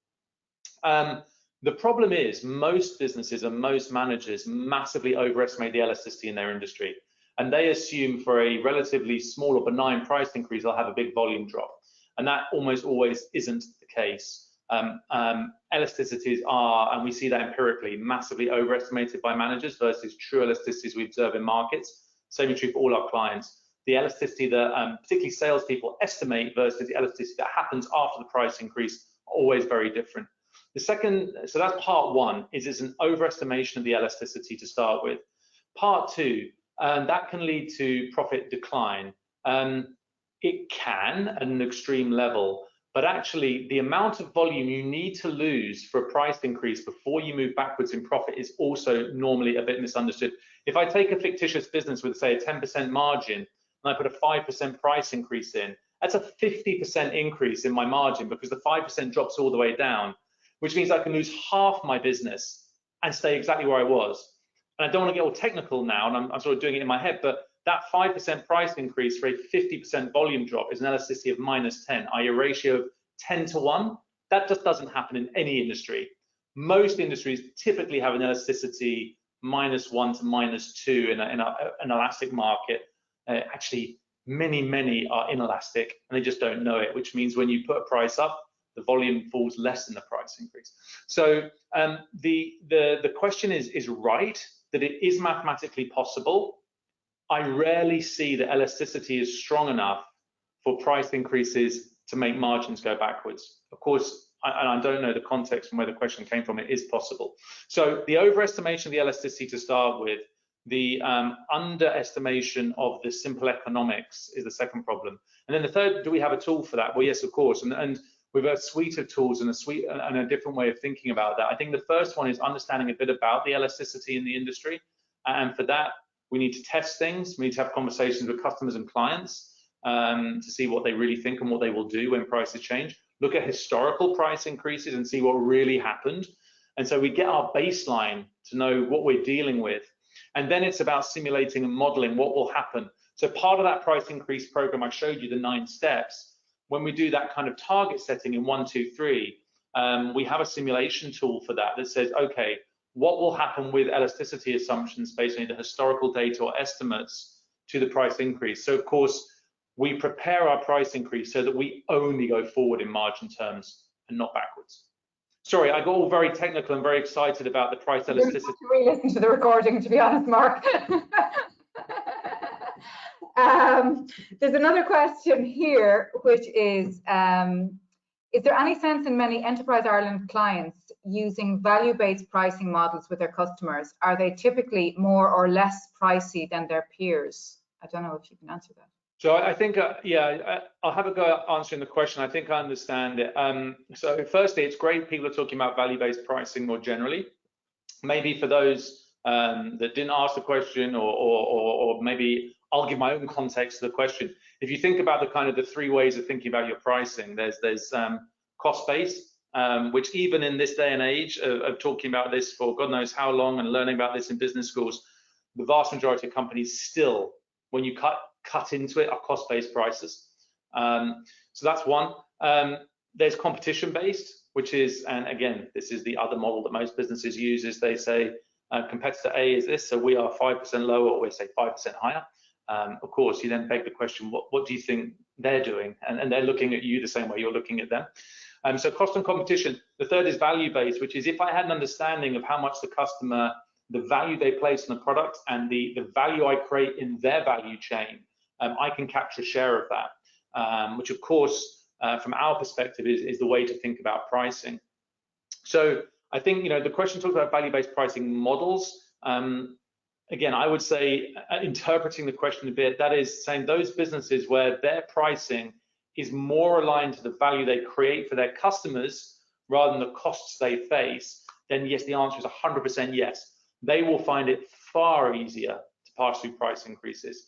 The problem is most businesses and most managers massively overestimate the elasticity in their industry, and they assume for a relatively small or benign price increase they'll have a big volume drop, and that almost always isn't the case. Elasticities are, and we see that empirically, massively overestimated by managers versus true elasticities we observe in markets. Same is true for all our clients. The elasticity that particularly salespeople estimate versus the elasticity that happens after the price increase are always very different. The second, so that's part one, is an overestimation of the elasticity to start with. Part two, that can lead to profit decline. It can at an extreme level, but actually the amount of volume you need to lose for a price increase before you move backwards in profit is also normally a bit misunderstood. If I take a fictitious business with, say, a 10% margin and I put a 5% price increase in, that's a 50% increase in my margin because the 5% drops all the way down. which means I can lose half my business and stay exactly where I was. And I don't want to get all technical now, and I'm sort of doing it in my head, but that 5% price increase for a 50% volume drop is an elasticity of -10, i.e. a ratio of 10 to 1. That just doesn't happen in any industry. Most industries typically have an elasticity -1 to -2 in an elastic market. Actually, many are inelastic, and they just don't know it, which means when you put a price up, the volume falls less than the price increase. So the question is right, that it is mathematically possible. I rarely see that elasticity is strong enough for price increases to make margins go backwards. Of course, I don't know the context from where the question came from, it is possible. So the overestimation of the elasticity to start with, the underestimation of the simple economics is the second problem. And then the third, do we have a tool for that? Well, yes, of course. And we've a suite of tools and a different way of thinking about that. I think the first one is understanding a bit about the elasticity in the industry. And for that, we need to test things. We need to have conversations with customers and clients to see what they really think and what they will do when prices change. Look at historical price increases and see what really happened. And so we get our baseline to know what we're dealing with. And then it's about simulating and modeling what will happen. So part of that price increase program, I showed you the 9 steps. When we do that kind of target setting in 1, 2, 3, we have a simulation tool for that says, okay, what will happen with elasticity assumptions based on the historical data or estimates to the price increase? So of course, we prepare our price increase so that we only go forward in margin terms and not backwards. Sorry, I got all very technical and very excited about the price elasticity.
To re-listen to the recording, to be honest, Mark. There's another question here, which is there any sense in many Enterprise Ireland clients using value-based pricing models with their customers? Are they typically more or less pricey than their peers? I don't know if you can answer that.
So I think, yeah, I'll have a go at answering the question. I think I understand it. So firstly, it's great people are talking about value-based pricing more generally. Maybe for those that didn't ask the question, or maybe I'll give my own context to the question. If you think about the kind of the 3 ways of thinking about your pricing, there's cost-based, which even in this day and age of talking about this for God knows how long and learning about this in business schools, the vast majority of companies still, when you cut into it, are cost-based prices. So that's one. There's competition-based, which is, and again, this is the other model that most businesses use, is they say competitor A is this, so we are 5% lower, or we say 5% higher. Of course, you then beg the question, what do you think they're doing? And they're looking at you the same way you're looking at them. So cost and competition. The third is value-based, which is if I had an understanding of how much the customer, the value they place on the product and the value I create in their value chain, I can capture a share of that, which of course, from our perspective is the way to think about pricing. So I think, the question talks about value-based pricing models. Again, I would say, interpreting the question a bit, that is saying those businesses where their pricing is more aligned to the value they create for their customers rather than the costs they face, then yes, the answer is 100% yes. They will find it far easier to pass through price increases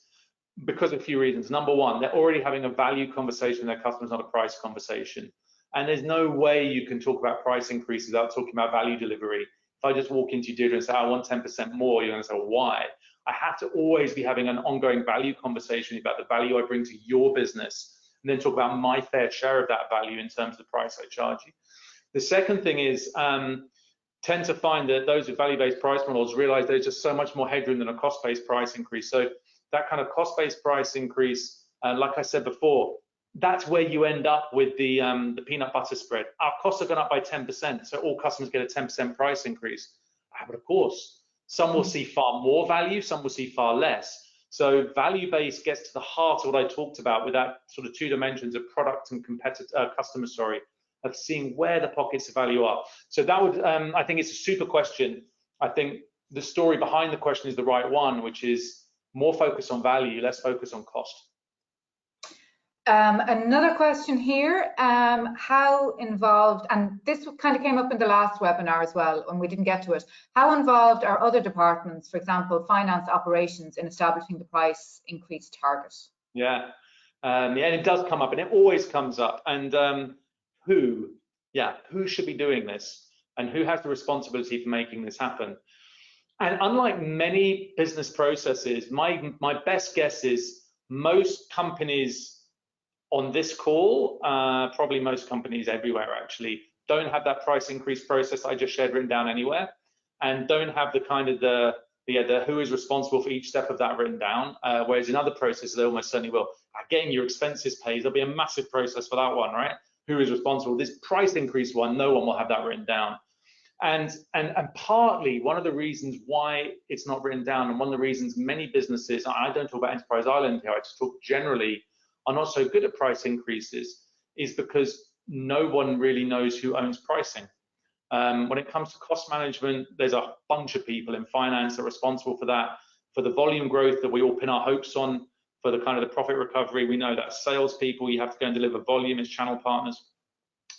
because of a few reasons. Number one, they're already having a value conversation with their customers, not a price conversation. And there's no way you can talk about price increases without talking about value delivery. If I just walk into your dealer and say, I want 10% more, you're going to say, well, why? I have to always be having an ongoing value conversation about the value I bring to your business, and then talk about my fair share of that value in terms of the price I charge you. The second thing is, tend to find that those with value-based price models realize there's just so much more headroom than a cost-based price increase. So that kind of cost-based price increase, like I said before, that's where you end up with the peanut butter spread. Our costs have gone up by 10%, so all customers get a 10% price increase. But of course, some will see far more value, some will see far less. So value-based gets to the heart of what I talked about with that sort of 2 dimensions of product and customer, of seeing where the pockets of value are. So that would, I think it's a super question. I think the story behind the question is the right one, which is more focus on value, less focus on cost.
Another question here, how involved, and this kind of came up in the last webinar as well, and we didn't get to it, how involved are other departments, for example, finance operations, in establishing the price increase target? Yeah,
yeah, and it does come up, and it always comes up. And who? yeah, who should be doing this and who has the responsibility for making this happen? And unlike many business processes, my best guess is most companies on this call, probably most companies everywhere actually, don't have that price increase process I just shared written down anywhere, and don't have the kind of the who is responsible for each step of that written down, whereas in other processes they almost certainly will. Getting your expenses paid, there'll be a massive process for that one, right? Who is responsible? This price increase one, no one will have that written down. And partly one of the reasons why it's not written down, and one of the reasons many businesses, I don't talk about Enterprise Ireland here, I just talk generally, are not so good at price increases, is because no one really knows who owns pricing. When it comes to cost management, there's a bunch of people in finance that are responsible for that. For the volume growth that we all pin our hopes on, for the kind of the profit recovery, we know that salespeople, you have to go and deliver volume as channel partners.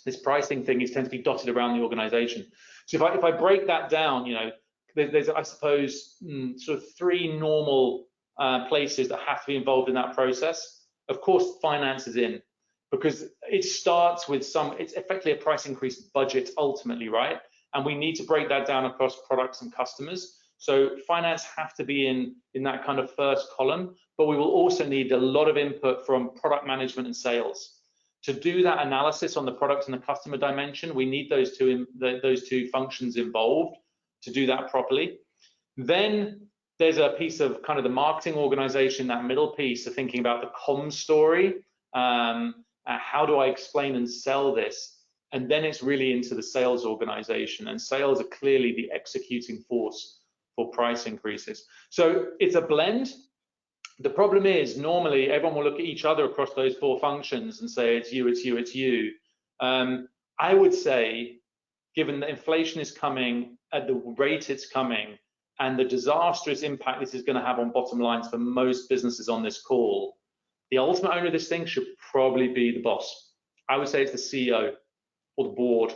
This pricing thing is tends to be dotted around the organization. So if I break that down, you know, there's I suppose sort of three normal places that have to be involved in that process. Of course, finance is in, because it starts with it's effectively a price increase budget ultimately, right? And we need to break that down across products and customers. So finance have to be in that kind of first column, but we will also need a lot of input from product management and sales. To do that analysis on the product and the customer dimension, we need those two functions involved to do that properly. Then there's a piece of kind of the marketing organization, that middle piece of thinking about the comms story. How do I explain and sell this? And then it's really into the sales organization, and sales are clearly the executing force for price increases. So it's a blend. The problem is normally everyone will look at each other across those four functions and say, it's you, it's you, it's you. I would say, given that inflation is coming at the rate it's coming and the disastrous impact this is going to have on bottom lines for most businesses on this call, the ultimate owner of this thing should probably be the boss. I would say it's the CEO or the board.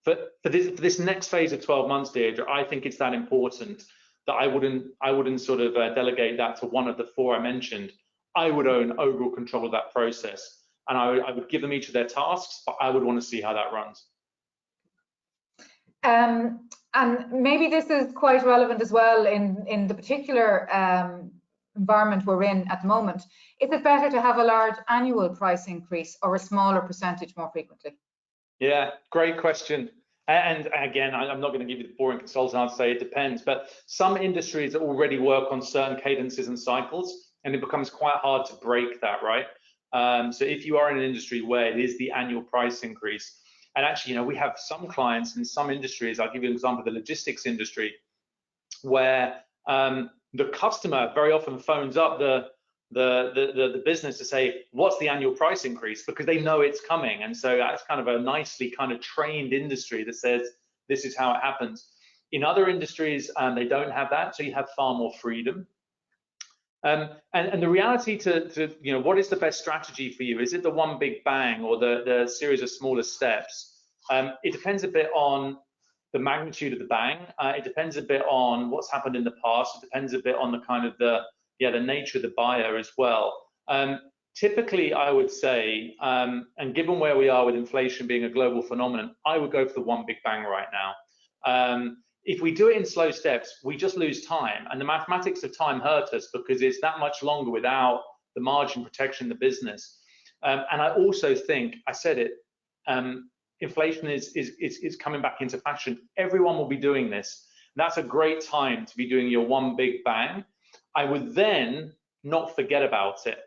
For this next phase of 12 months, Deirdre, I think it's that important that I wouldn't sort of delegate that to one of the four I mentioned. I would own overall control of that process, and I would give them each of their tasks, but I would want to see how that runs.
And maybe this is quite relevant as well in the particular environment we're in at the moment. Is it better to have a large annual price increase or a smaller percentage more frequently?
Yeah, great question. And again, I'm not going to give you the boring consultant answer, say it depends, but some industries already work on certain cadences and cycles, and it becomes quite hard to break that, right? So if you are in an industry where it is the annual price increase, and actually, you know, we have some clients in some industries, I'll give you an example, the logistics industry, where the customer very often phones up the business to say, what's the annual price increase? Because they know it's coming. And so that's kind of a nicely kind of trained industry that says, this is how it happens. In other industries, they don't have that. So you have far more freedom. And the reality to you know, what is the best strategy for you? Is it the one big bang or the series of smaller steps? It depends a bit on the magnitude of the bang. It depends a bit on what's happened in the past. It depends a bit on the kind of the nature of the buyer as well. Typically, I would say, and given where we are with inflation being a global phenomenon, I would go for the one big bang right now. If we do it in slow steps, we just lose time, and the mathematics of time hurt us because it's that much longer without the margin protection in the business. And I also think, I said it, inflation is coming back into fashion. Everyone will be doing this. That's a great time to be doing your one big bang. I would then not forget about it.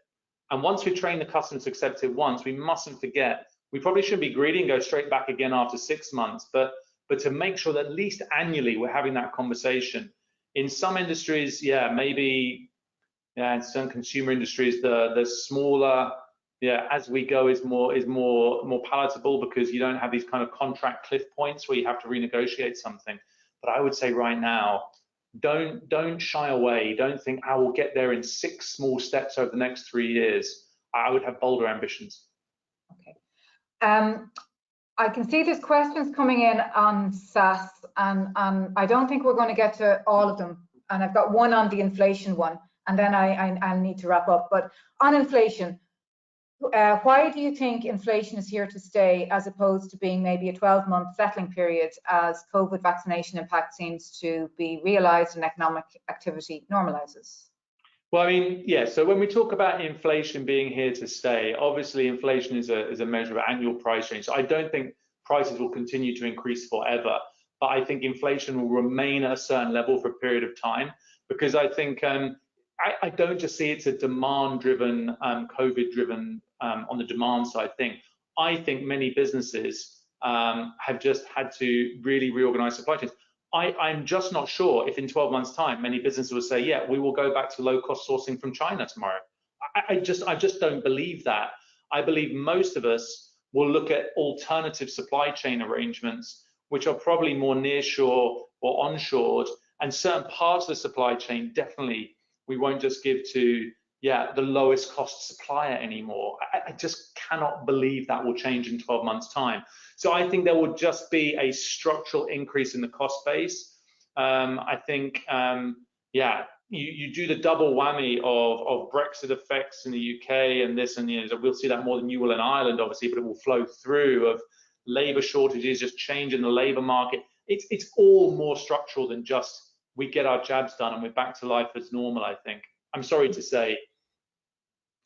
And once we train the customer to accept it once, we mustn't forget. We probably shouldn't be greedy and go straight back again after 6 months, but to make sure that at least annually we're having that conversation. In some industries, yeah, maybe, yeah, in some consumer industries, the smaller, yeah, as we go is more palatable because you don't have these kind of contract cliff points where you have to renegotiate something. But I would say right now, don't shy away. Don't think I will get there in 6 small steps over the next 3 years. I would have bolder ambitions.
Okay. I can see there's questions coming in on SaaS, and I don't think we're going to get to all of them. And I've got one on the inflation one, and then I'll need to wrap up. But on inflation, Why do you think inflation is here to stay, as opposed to being maybe a 12-month settling period, as COVID vaccination impact seems to be realised and economic activity normalises?
Well, I mean, yeah, so when we talk about inflation being here to stay, obviously inflation is a measure of annual price change. So I don't think prices will continue to increase forever, but I think inflation will remain at a certain level for a period of time, because I think I don't just see it's a demand-driven, COVID-driven on the demand side thing. I think many businesses have just had to really reorganize supply chains. I'm just not sure if in 12 months' time, many businesses will say, yeah, we will go back to low-cost sourcing from China tomorrow. I just don't believe that. I believe most of us will look at alternative supply chain arrangements, which are probably more nearshore or onshored, and certain parts of the supply chain, definitely, we won't just give to, yeah, the lowest cost supplier anymore. I just cannot believe that will change in 12 months' time. So I think there will just be a structural increase in the cost base. I think, yeah, you do the double whammy of Brexit effects in the UK and this, and so we'll see that more than you will in Ireland, obviously, but it will flow through of labour shortages, just change in the labour market. It's all more structural than just we get our jabs done and we're back to life as normal, I think. I'm sorry to say.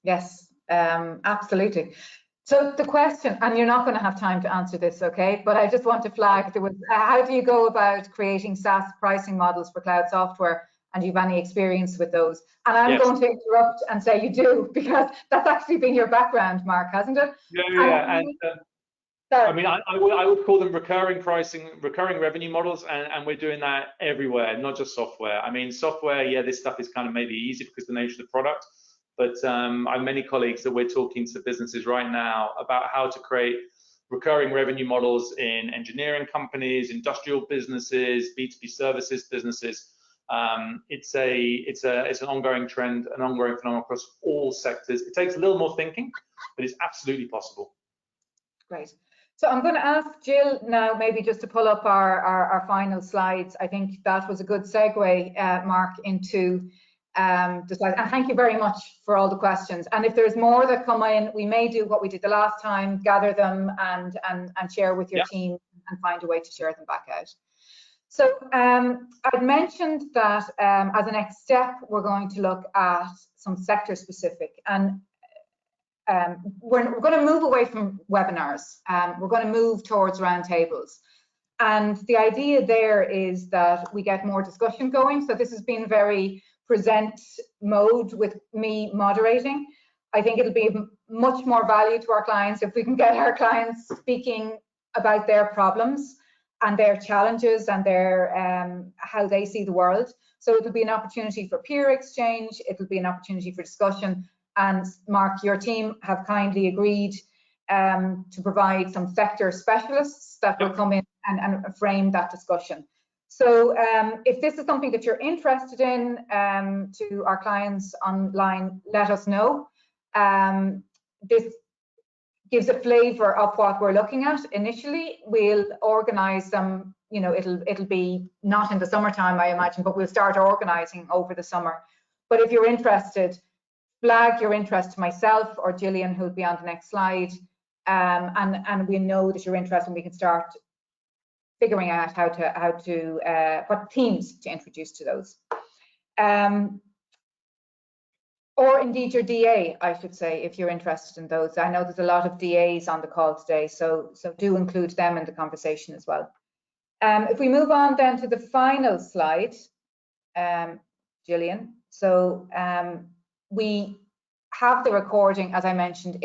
Yes, absolutely. So the question, and you're not going to have time to answer this, okay? But I just want to flag, there was, how do you go about creating SaaS pricing models for cloud software? And do you have any experience with those? And I'm going to interrupt and say you do, because that's actually been your background, Mark, hasn't it?
Yeah. I mean, I would call them recurring pricing, recurring revenue models, and we're doing that everywhere, not just software. I mean, software, yeah, this stuff is kind of maybe easy because of the nature of the product. But I have many colleagues that we're talking to businesses right now about how to create recurring revenue models in engineering companies, industrial businesses, B2B services businesses. It's an ongoing trend, an ongoing phenomenon across all sectors. It takes a little more thinking, but it's absolutely possible.
Great. So I'm going to ask Jill now, maybe just to pull up our final slides. I think that was a good segue, Mark, into the slides. And thank you very much for all the questions. And if there's more that come in, we may do what we did the last time, gather them and share with your team and find a way to share them back out. So I'd mentioned that as a next step, we're going to look at some sector specific, and we're going to move away from webinars. We're going to move towards roundtables. And the idea there is that we get more discussion going. So this has been very present mode with me moderating. I think it'll be much more value to our clients if we can get our clients speaking about their problems and their challenges and their how they see the world. So it'll be an opportunity for peer exchange. It'll be an opportunity for discussion. And Mark, your team have kindly agreed to provide some sector specialists that will come in and frame that discussion. So if this is something that you're interested in, to our clients online, let us know. This gives a flavour of what we're looking at. Initially, we'll organise them. You know, it'll be not in the summertime, I imagine, but we'll start organising over the summer. But if you're interested, flag your interest to myself or Gillian, who'll be on the next slide, and we know that you're interested, and we can start figuring out how to what teams to introduce to those. Or indeed your DA, I should say, if you're interested in those. I know there's a lot of DAs on the call today, so do include them in the conversation as well. If we move on then to the final slide, Gillian. So we have the recording, as I mentioned,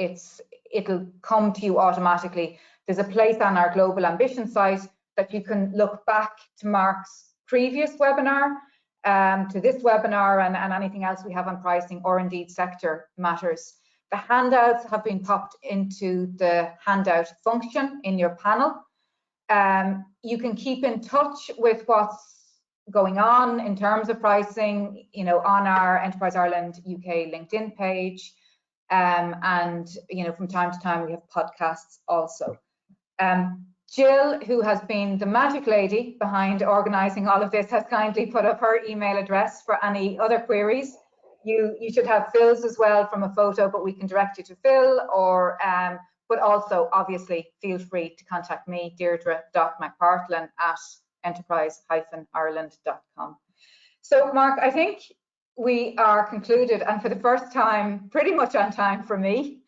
it'll come to you automatically. There's a place on our Global Ambition site that you can look back to Mark's previous webinar, to this webinar and anything else we have on pricing or indeed sector matters. The handouts have been popped into the handout function in your panel. You can keep in touch with what's going on in terms of pricing, you know, on our Enterprise Ireland UK LinkedIn page. And, you know, from time to time we have podcasts also. Jill, who has been the magic lady behind organising all of this, has kindly put up her email address for any other queries. You should have Phil's as well from a photo, but we can direct you to Phil, or but also obviously feel free to contact me, deirdre.mcpartlan@enterprise-ireland.com. So Mark, I think we are concluded, and for the first time, pretty much on time for me.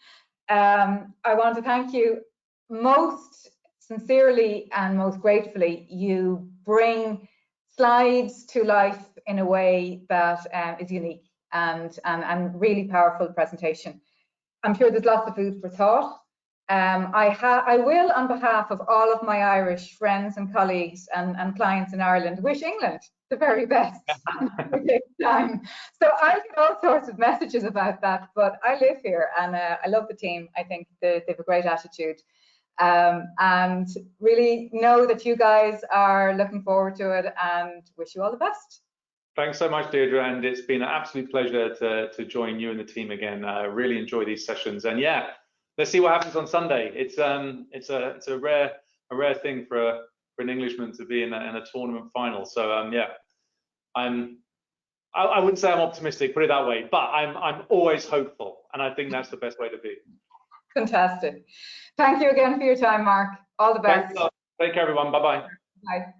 I want to thank you most sincerely and most gratefully. You bring slides to life in a way that is unique and really powerful presentation. I'm sure there's lots of food for thought. I will, on behalf of all of my Irish friends and colleagues and clients in Ireland, wish England the very best time. So I get all sorts of messages about that, but I live here and I love the team. I think they have a great attitude, and really know that you guys are looking forward to it, and wish you all the best.
Thanks so much, Deirdre, and it's been an absolute pleasure to join you and the team again. I really enjoy these sessions, and yeah, let's see what happens on Sunday. It's a rare thing for an Englishman to be in a tournament final. So yeah, I wouldn't say I'm optimistic, put it that way, but I'm always hopeful, and I think that's the best way to be.
Fantastic. Thank you again for your time, Mark. All the best.
Thanks a lot. Take care, everyone. Bye-bye.
Bye.